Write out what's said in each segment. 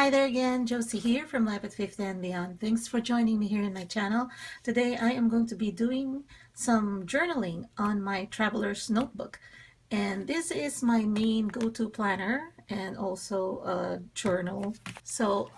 Hi there again, Josie here from Life at 50 and Beyond. Thanks for joining me here in my channel. Today I am going to be doing some journaling on my traveler's notebook. And this is my main go-to planner and also a journal. So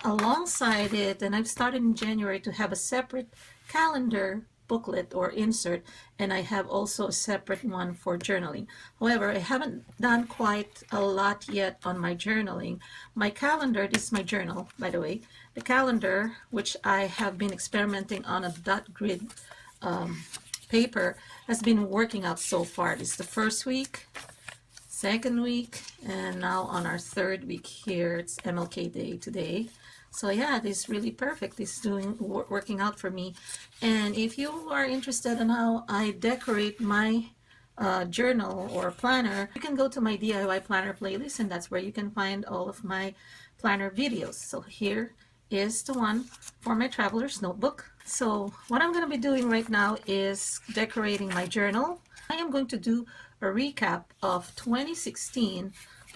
alongside it, and I've started in January to have a separate calendar booklet or insert, and I have also a separate one for journaling. However, I haven't done quite a lot yet on my journaling. My calendar, this is my journal by the way, the calendar, which I have been experimenting on a dot grid paper, has been working out so far. This is the first week, second week, and now on our third week here. It's MLK Day today. So yeah, this is really perfect. This is working out for me. And if you are interested in how I decorate my journal or planner, you can go to my DIY planner playlist, and that's where you can find all of my planner videos. So here is the one for my traveler's notebook. So what I'm going to be doing right now is decorating my journal. I am going to do a recap of 2016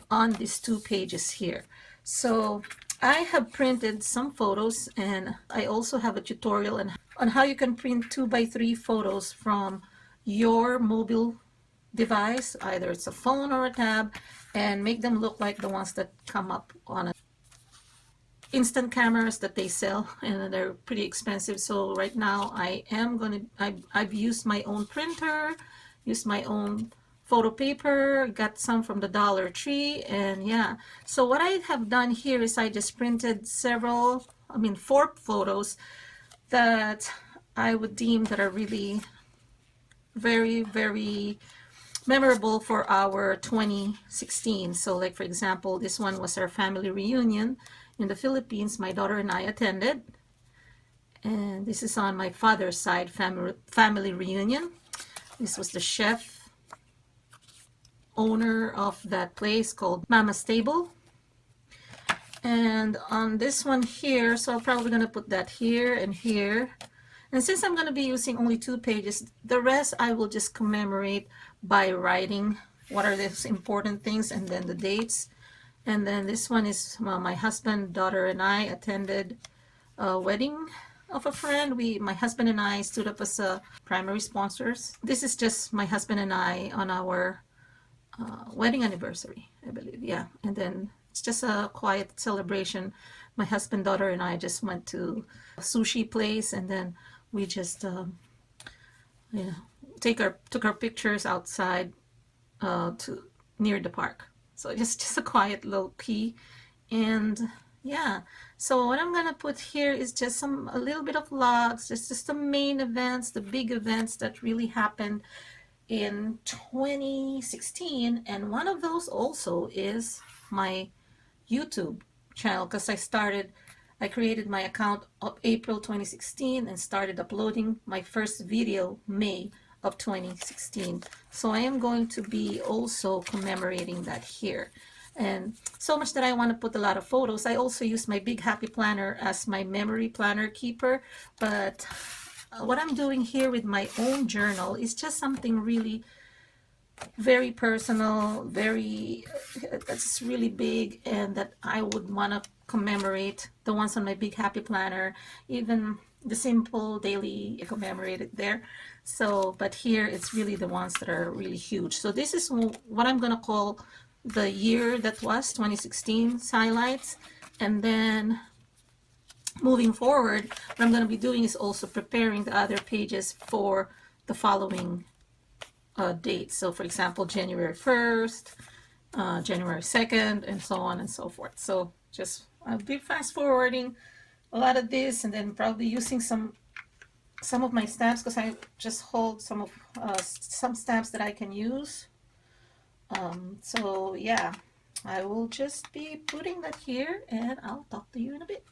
on these 2 pages here. So I have printed some photos, and I also have a tutorial on how you can print 2x3 photos from your mobile device, either it's a phone or a tab, and make them look like the ones that come up on instant cameras that they sell, and they're pretty expensive. So right now I've used my own printer, used my own photo paper, got some from the Dollar Tree, and yeah. So what I have done here is I just printed 4 photos that I would deem that are really very memorable for our 2016. So like for example, this one was our family reunion in the Philippines. My daughter and I attended, and this is on my father's side family reunion. This was the chef owner of that place called Mama's Table. And on this one here, so I'm probably going to put that here and here. And since I'm going to be using only 2 pages, the rest I will just commemorate by writing what are those important things and then the dates. And then this one is, well, my husband, daughter, and I attended a wedding of a friend. My husband and I stood up as primary sponsors. This is just my husband and I on our wedding anniversary, I believe. Yeah. And then it's just a quiet celebration. My husband, daughter, and I just went to a sushi place, and then we just took our pictures outside to near the park. So just a quiet low key. And yeah, so what I'm gonna put here is just a little bit of logs, just the main events, the big events that really happened in 2016. And one of those also is my YouTube channel, because I created my account of April 2016 and started uploading my first video May of 2016. So I am going to be also commemorating that here. And so much that I want to put a lot of photos. I also use my Big Happy Planner as my memory planner keeper, but what I'm doing here with my own journal is just something really very personal, that's really big, and that I would want to commemorate. The ones on my Big Happy Planner, even the simple daily, I commemorate it there. So but here it's really the ones that are really huge. So this is what I'm gonna call the year that was 2016 highlights. And then moving forward, what I'm going to be doing is also preparing the other pages for the following dates. So for example, January 1st, January 2nd, and so on and so forth. So I'll be fast forwarding a lot of this, and then probably using some of my stamps, because I just hold some stamps that I can use. So yeah, I will just be putting that here, and I'll talk to you in a bit.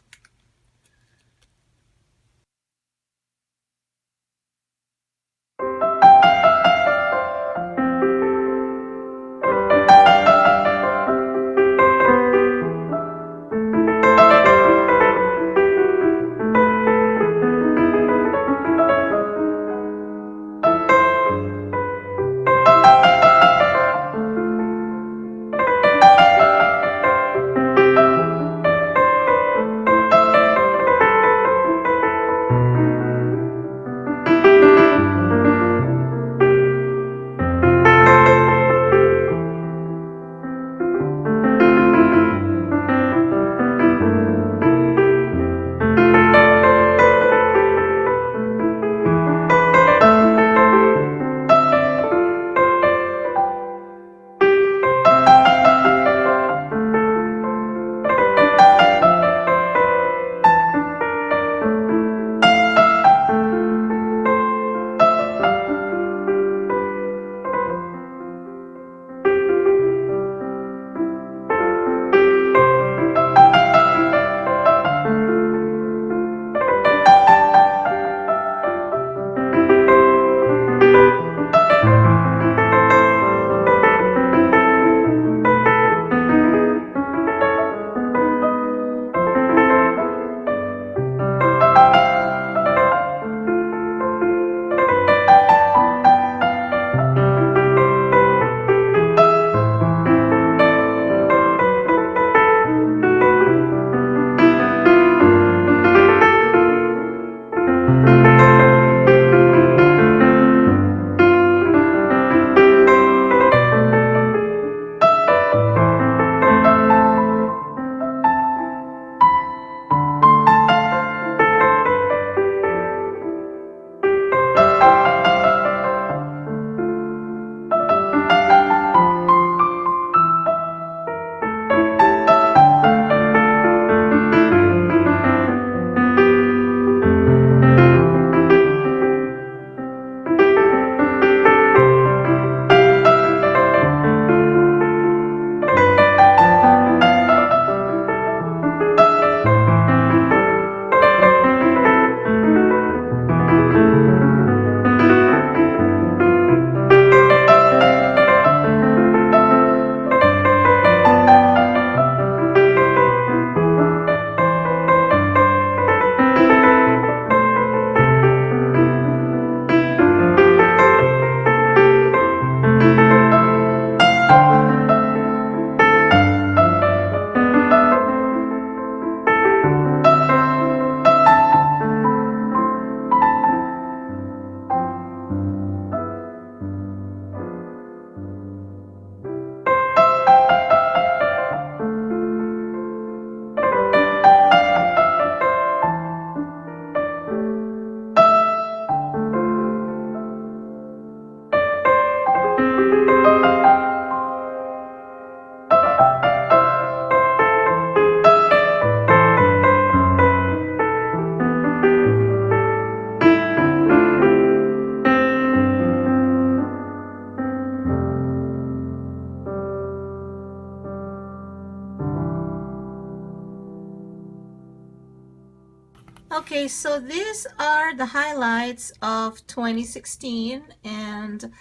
Okay, so these are the highlights of 2016, and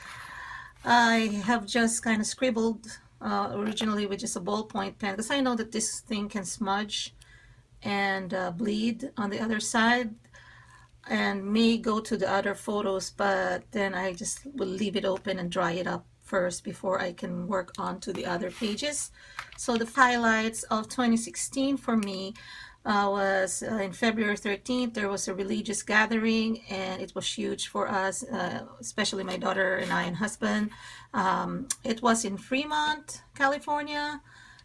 I have just kind of scribbled originally with just a ballpoint pen because I know that this thing can smudge and bleed on the other side and may go to the other photos, but then I just will leave it open and dry it up first before I can work on to the other pages. So the highlights of 2016 for me was in February 13th. There was a religious gathering and it was huge for us, especially my daughter and I and husband. It was in Fremont, California.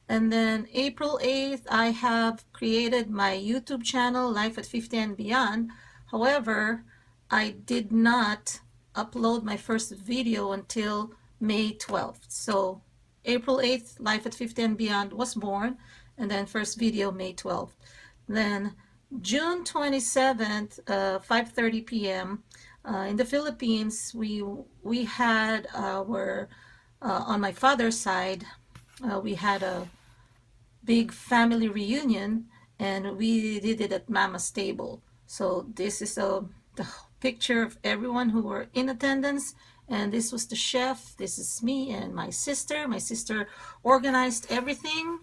And then April 8th, I have created my YouTube channel, Life at 50 and Beyond. However, I did not upload my first video until May 12th. So April 8th, Life at 50 and Beyond was born, and then first video May 12th. Then June 27th, 5:30 p.m. In the Philippines, we had our on my father's side, we had a big family reunion, and we did it at Mama's table. So this is the picture of everyone who were in attendance, and this was the chef. This is me and my sister. My sister organized everything.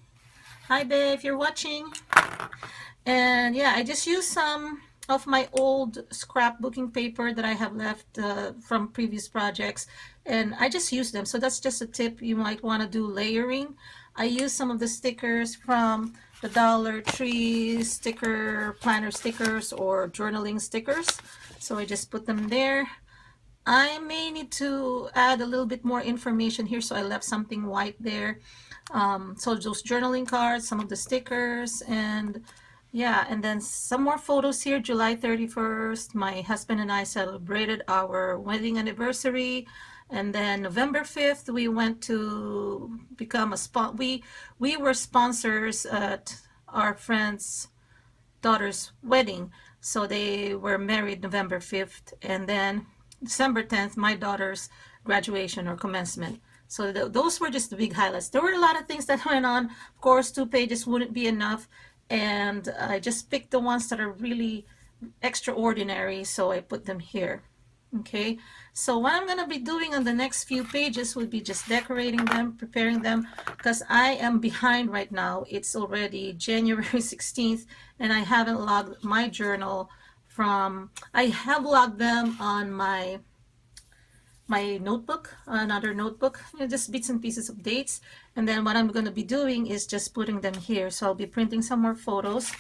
Hi, babe, if you're watching. And yeah, I just used some of my old scrapbooking paper that I have left from previous projects, and I just use them. So that's just a tip. You might want to do layering. I use some of the stickers from the Dollar Tree sticker, planner stickers, or journaling stickers. So I just put them there. I may need to add a little bit more information here, so I left something white there. So those journaling cards, some of the stickers, and yeah, and then some more photos here. July 31st, my husband and I celebrated our wedding anniversary. And then November 5th, we went to become we were sponsors at our friend's daughter's wedding. So they were married November 5th. And then December 10th, my daughter's graduation or commencement. So those were just the big highlights. There were a lot of things that went on. Of course, 2 pages wouldn't be enough. And I just picked the ones that are really extraordinary, so I put them here. Okay, so what I'm going to be doing on the next few pages would be just decorating them, preparing them, because I am behind right now. It's already January 16th, and I haven't logged my journal from, I have logged them on my notebook, another notebook, just bits and pieces of dates. And then what I'm going to be doing is just putting them here. So I'll be printing some more photos.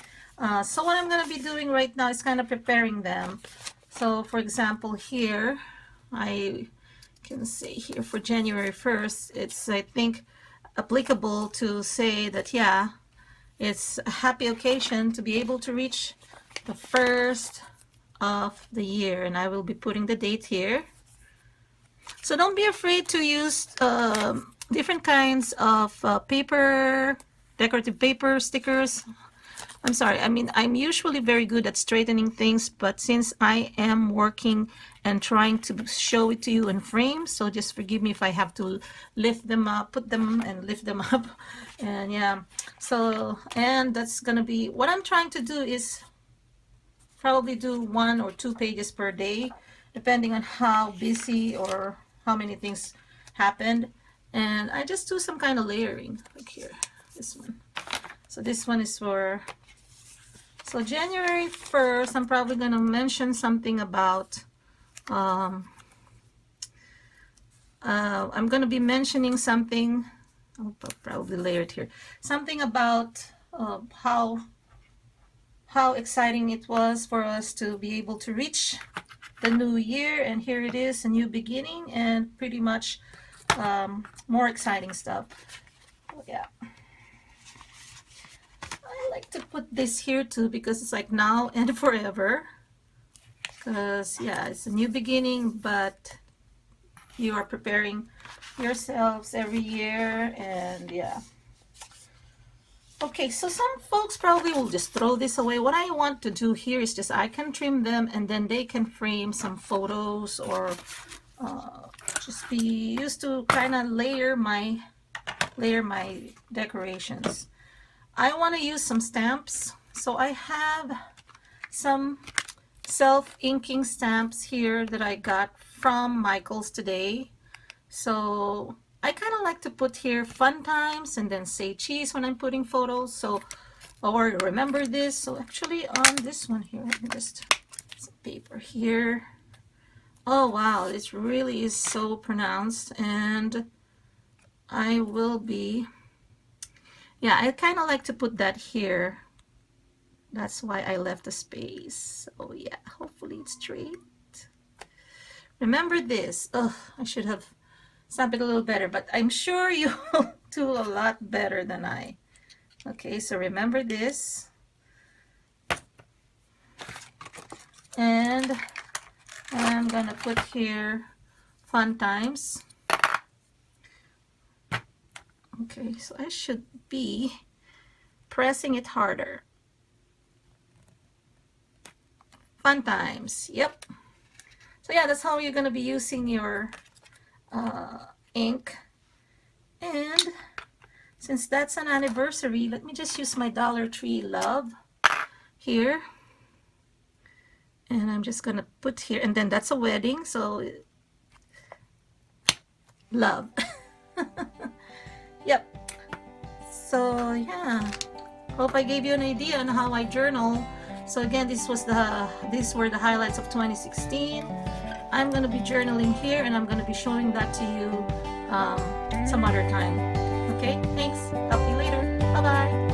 So what I'm going to be doing right now is kind of preparing them. So for example, here I can say here for January 1st, it's, I think, applicable to say that, yeah, it's a happy occasion to be able to reach the first of the year. And I will be putting the date here. So don't be afraid to use different kinds of paper, decorative paper, stickers. I'm sorry, I mean, I'm usually very good at straightening things, but since I am working and trying to show it to you in frames, so just forgive me if I have to lift them up, put them and lift them up. And yeah, so, and that's gonna be, what I'm trying to do is probably do 1 or 2 pages per day, depending on how busy or how many things happened. And I just do some kind of layering. Look here, this one. So this one is for, so January 1st, I'm probably going to mention something about, I'm going to be mentioning something, I'll probably layer it here, something about how exciting it was for us to be able to reach the new year, and here it is, a new beginning, and pretty much more exciting stuff. Yeah, I like to put this here too because it's like now and forever, because yeah, it's a new beginning, but you are preparing yourselves every year. And yeah, okay, so some folks probably will just throw this away. What I want to do here is just, I can trim them and then they can frame some photos, or just be used to kind of layer my decorations. I want to use some stamps. So I have some self-inking stamps here that I got from Michael's today. So I kind of like to put here fun times and then say cheese when I'm putting photos. So, or remember this. So actually on this one here, let me just some paper here. Oh wow, this really is so pronounced, and I will be, yeah, I kind of like to put that here. That's why I left a space. So yeah, hopefully it's straight. Remember this. Oh, I should have stamped it a little better, but I'm sure you'll do a lot better than I. Okay, so remember this. And I'm gonna put here fun times. Okay, so I should be pressing it harder. Fun times, yep. So yeah, that's how you're gonna be using your ink. And since that's an anniversary, let me just use my Dollar Tree Love here. And I'm just gonna put here, and then that's a wedding, so love. Yep. So yeah, hope I gave you an idea on how I journal. So again, these were the highlights of 2016. I'm gonna be journaling here, and I'm gonna be showing that to you some other time. Okay, thanks. Talk to you later. Bye bye.